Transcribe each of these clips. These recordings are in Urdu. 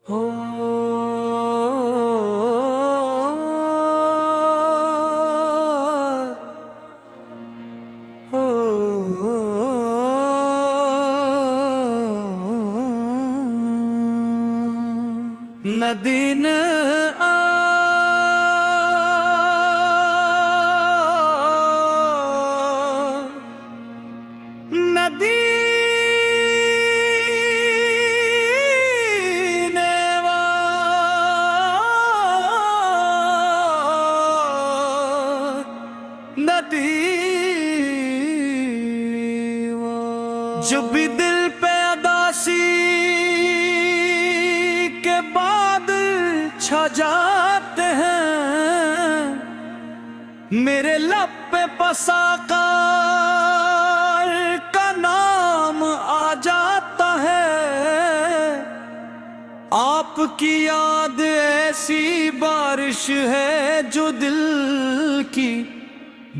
ہو ندین جو بھی دل پہ اداسی کے بادل چھا جاتے ہیں، میرے لب پہ پساکار کا نام آ جاتا ہے۔ آپ کی یاد ایسی بارش ہے جو دل کی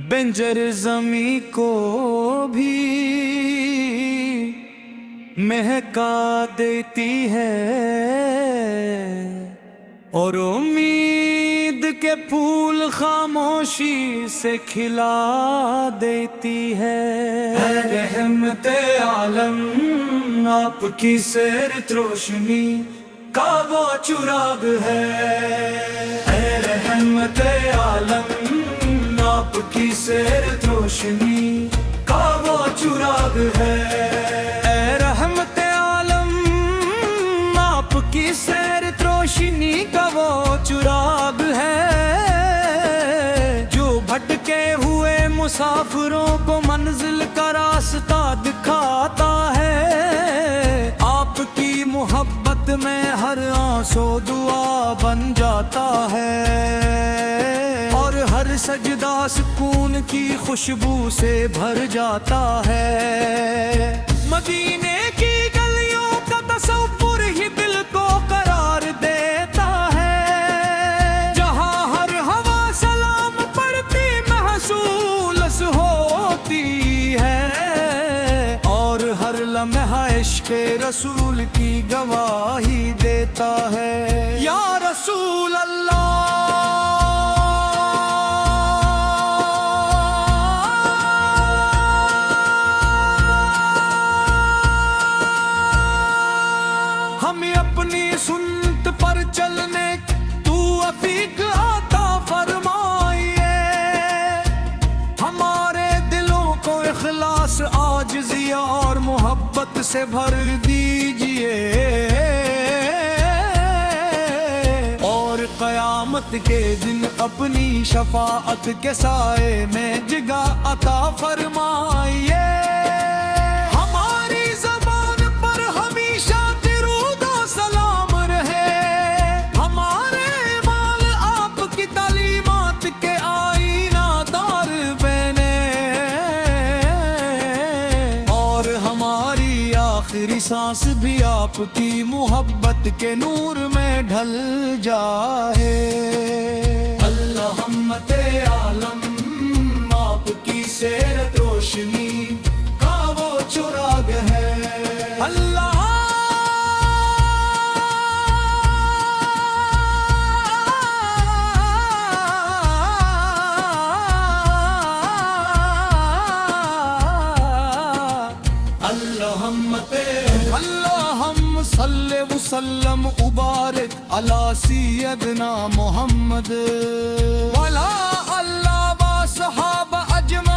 بنجر زمیں کو بھی مہکا دیتی ہے، اور امید کے پھول خاموشی سے کھلا دیتی ہے۔ اے رحمت عالم، آپ کی سیرت روشنی کا وہ چراغ ہے۔ اے رحمت عالم، آپ کی سیرت روشنی کا وہ چراغ ہے۔ اے رحمت عالم، آپ کی سیرت روشنی کا وہ چراغ ہے، جو بھٹکے ہوئے مسافروں کو منزل کا راستہ دکھاتا ہے۔ آپ کی محبت میں ہر آنسو دعا بن جاتا ہے، اور ہر سجدہ سکون کی خوشبو سے بھر جاتا ہے۔ مدینے کی گلیوں کا تصور ہی دل کو قرار دیتا ہے، جہاں ہر ہوا سلام پڑھتی محسوس ہوتی ہے، اور ہر لمحہ عشق رسول کی گواہی دیتا ہے۔ یا رسول اللہ، ہمیں اپنی سنت پر چلنے تو عفیق عطا فرمائیے، ہمارے دلوں کو اخلاص، عاجزی اور محبت سے بھر دیجئے، اور قیامت کے دن اپنی شفاعت کے سائے میں جگہ عطا فرمائیے۔ آخری سانس بھی آپ کی محبت کے نور میں ڈھل جائے۔ اللہم عالم، آپ کی سیرت روشنی کا وہ چراغ ہے۔ اللہ اللہم صلی وسلم وبارک علی سیدنا محمد وعلی اللہ و صحابہ اجمعین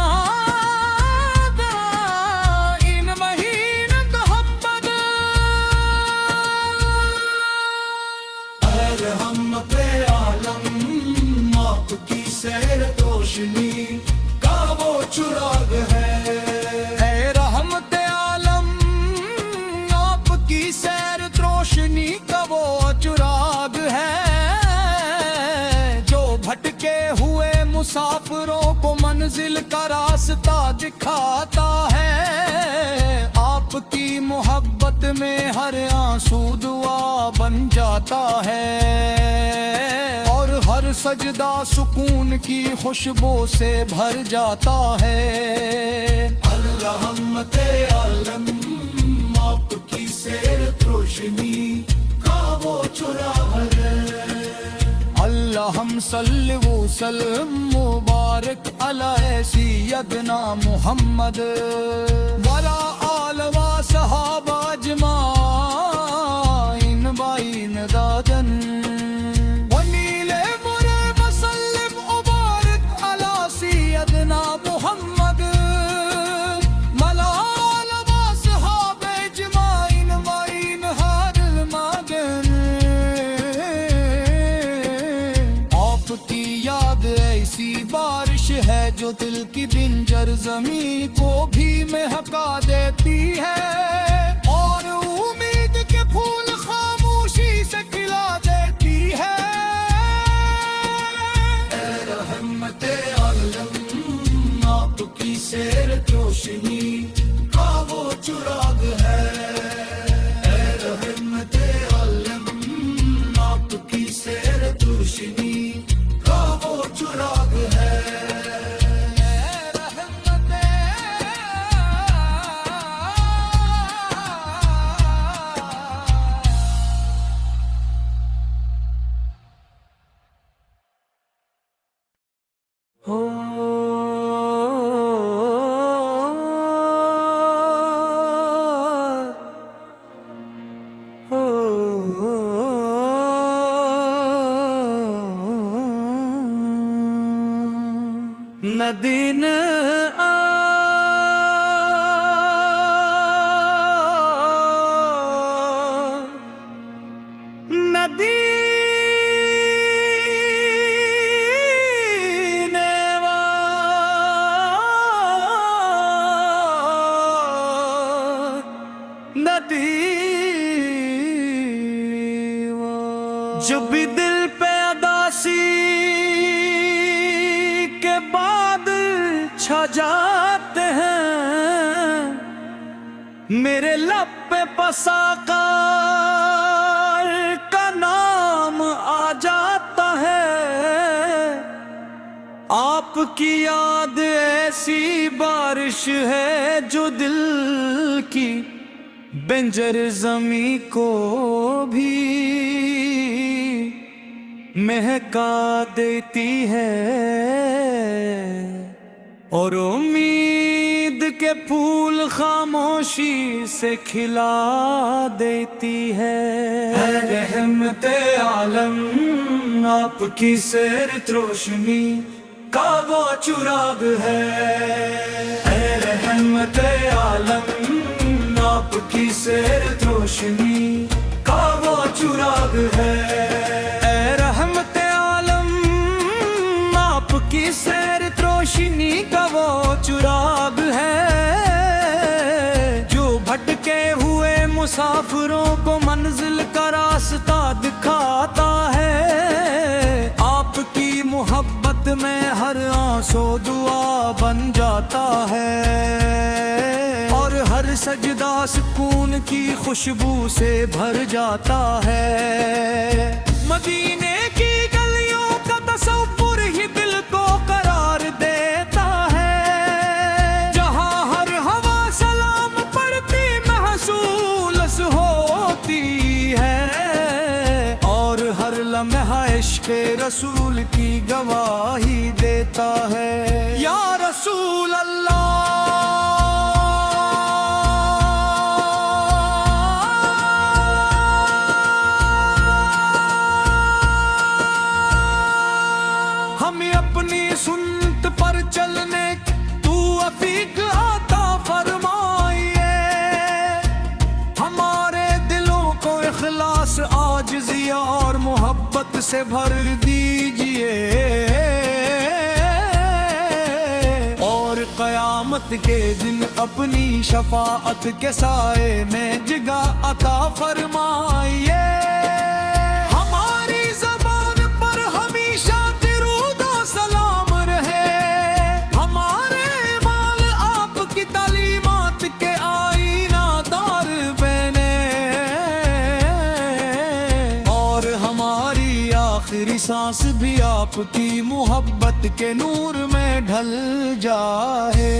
مہین محمد۔ اے رحمت عالم، آپ کی سیرت روشنی کا وہ چراغ ہے۔ روشنی کا وہ چراغ ہے، جو بھٹکے ہوئے مسافروں کو منزل کا راستہ دکھاتا ہے۔ آپ کی محبت میں ہر آنسو دعا بن جاتا ہے، اور ہر سجدہ سکون کی خوشبو سے بھر جاتا ہے۔ اللہم عالم، آپ کی سیرت روشنی کا وہ صلی وسلم مبارک علی سیدنا محمد ولا آل و صحابہ اجمعین بائین دادن ونیل مرے وسلم مبارک علی سیدنا محمد ولا آل و صحابہ اجمعین بائین ہار المدن کی یاد ایسی بارش ہے جو دل کی بنجر زمین کو بھی مہکا دیتی ہے اور امید کے پھول خاموشی سے کھلا دیتی ہے اے رحمت عالم آپ کی سیرت روشنی کا وہ چراغ ہے اے رحمت عالم آپ کی سیرت روشنی چراغ ہے مدینہ جو بھی دل پہ اداسی کے بعد چھا جاتے ہیں میرے لب پہ پساکار کا نام آ جاتا ہے آپ کی یاد ایسی بارش ہے جو دل کی بنجر زمیں کو بھی مہکا دیتی ہے اور امید کے پھول خاموشی سے کھلا دیتی ہے اے رحمت عالم آپ کی سیرت روشنی کا وہ چراغ ہے اے رحمت عالم آپ کی سیرت روشنی کا وہ چراغ ہے اے رحمت عالم آپ کی سیرت روشنی کا وہ چراغ ہے جو بھٹکے ہوئے مسافروں کو منزل کا راستہ دکھاتا ہے آپ کی محبت میں ہر آنسو دعا بن جاتا ہے اور ہر سجدہ سکون کی خوشبو سے بھر جاتا ہے مدینے کی گلیوں کا تصور ہی دل کو قرار دیتا ہے جہاں ہر ہوا سلام پڑتی محسوس ہوتی ہے اور ہر لمحہ عشق رسول کی گواہی دیتا ہے یا رسول اللہ ہمیں اپنی سنت پر چلنے تو عفیق عطا فرمائیے ہمارے دلوں کو اخلاص عاجزی اور محبت سے بھر دیجئے اور قیامت کے دن اپنی شفاعت کے سائے میں جگہ عطا فرمائیے آخری سانس بھی آپ کی محبت کے نور میں ڈھل جائے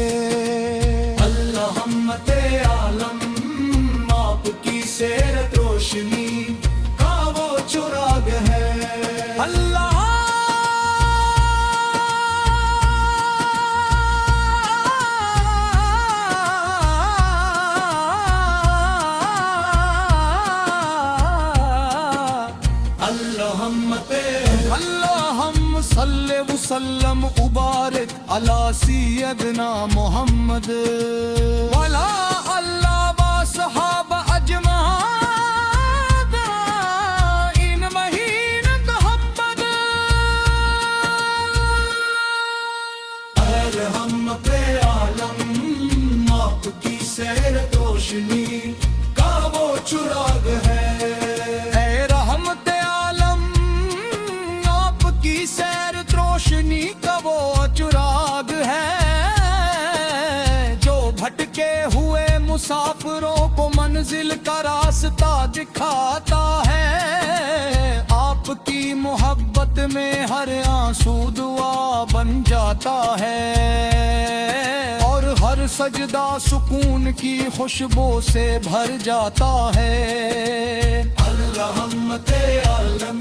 رحمت عالم آپ کی سیرت روشنی کا وہ چراغ ہے اللہ صلی وسلم وبارک علی سیدنا محمد وعلی اللہ و صحابہ اجمعین مہین محمد اے رحمت عالم آپ کی سیر روشنی کا وہ چراغ ہے اے رحمت عالم آپ کی سیر روشنی کا وہ چراغ ہے جو بھٹکے ہوئے مسافروں کو منزل کا راستہ دکھاتا ہے آپ کی محبت میں ہر آنسو دعا بن جاتا ہے اور ہر سجدہ سکون کی خوشبو سے بھر جاتا ہے رحمت عالم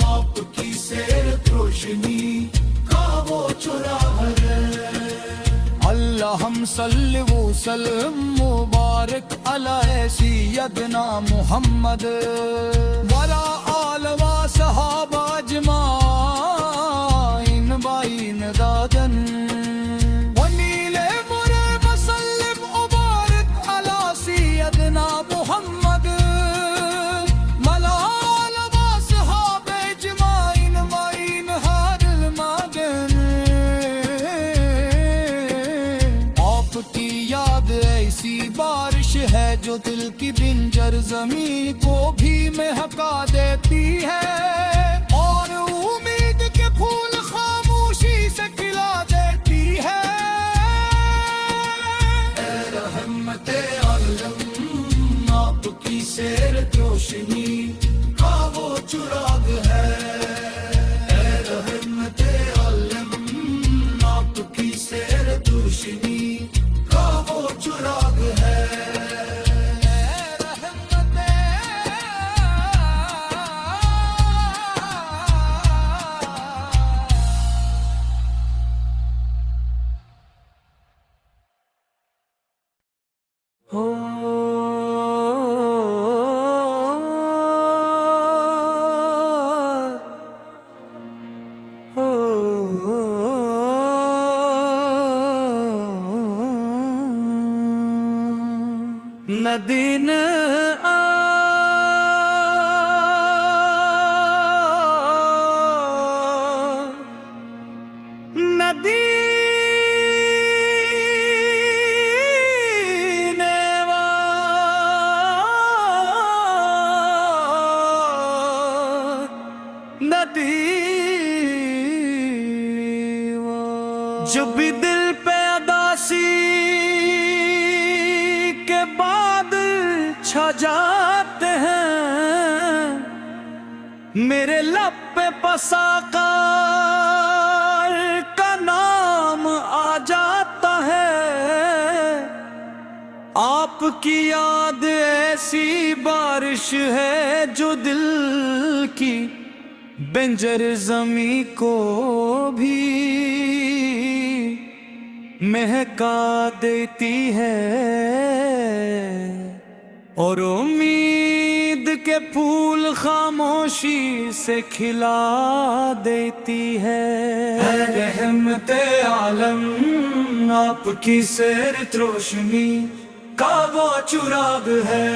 آپ کی سیر روشنی کا وہ چراغ ہے اللہم صلی وسلم مبارک علی سیدنا محمد وعلی آل و صحابہ اجمعین بائین دادن ونیل مرے وسلم مبارک علی سیدنا محمد وعلی آل و صحابہ اجمعین بائین ہر المدن آپ کی یاد ایسی بارش ہے جو دل کی بنجر زمین کو بھی مہکا دیتی ہے اور امید کے پھول خاموشی سے کھلا دیتی ہے اے رحمت عالم آپ کی سیر روشنی کا وہ چراغ ہے اے رحمت عالم آپ کی سیر روشنی کا وہ چراغ ہے ندین جو بھی دل پہ اداسی کے بعد چھا جاتے ہیں میرے لب پہ پساکار کا نام آ جاتا ہے آپ کی یاد ایسی بارش ہے جو دل کی بنجر زمیں کو بھی مہکا دیتی ہے اور امید کے پھول خاموشی سے کھلا دیتی ہے اے رحمت عالم آپ کی سیر روشنی کا وہ چراغ ہے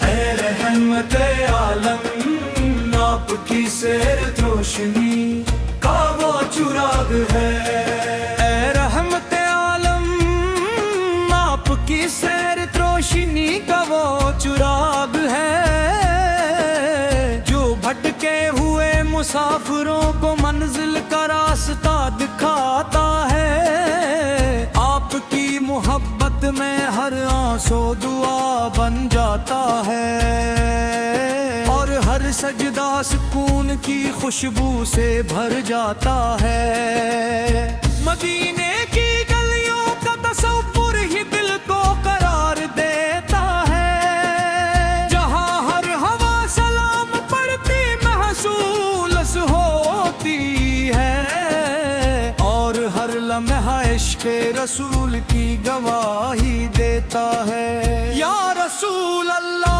اے رحمت عالم آپ کی سیر روشنی کا وہ چراغ ہے اے رحمت عالم آپ کی سیر روشنی کا وہ چراغ ہے جو بھٹکے ہوئے مسافروں کو منزل کا راستہ دکھاتا ہے آپ کی محبت میں ہر آنسو دعا بن جاتا ہے اور ہر سجدہ سکون کی خوشبو سے بھر جاتا ہے مدینے کی گلیوں کا تصور ہی دل کو قرار دیتا ہے جہاں ہر ہوا سلام پڑتی محسوس ہوتی ہے اور ہر لمحہ عشق رسول کی گواہی دیتا ہے یا رسول اللہ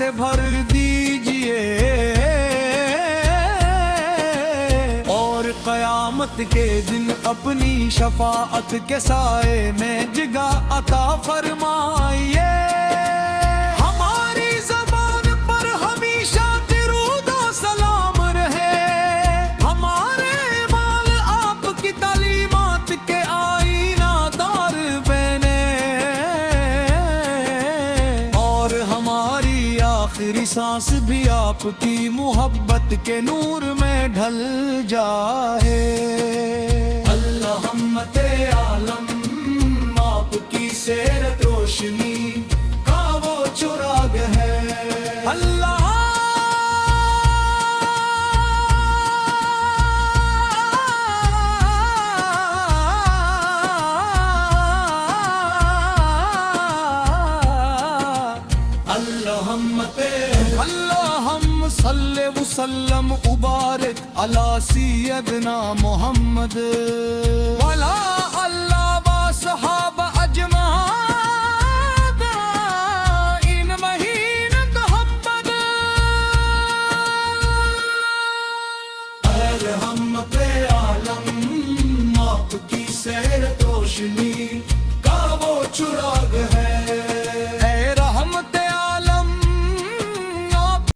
سے بھر دیجئے اور قیامت کے دن اپنی شفاعت کے سائے میں جگہ عطا فرمائیے ہماری زبان پر ہمیشہ درود و سلام رہے ہمارے مال آپ کی تعلیمات کے آئینہ دار بنے اور ہماری آخری سانس بھی آپ کی محبت کے نور میں ڈھل جائے اللہ ہمت عالم آپ کی سیرت روشنی کا وہ چراغ ہے اللہ اللہم صلی وسلم مبارک علی سیدنا محمد وعلی اللہ و صحابہ اجمعین ان مہین محمد اے رحمت عالم آپ کی سیرت روشنی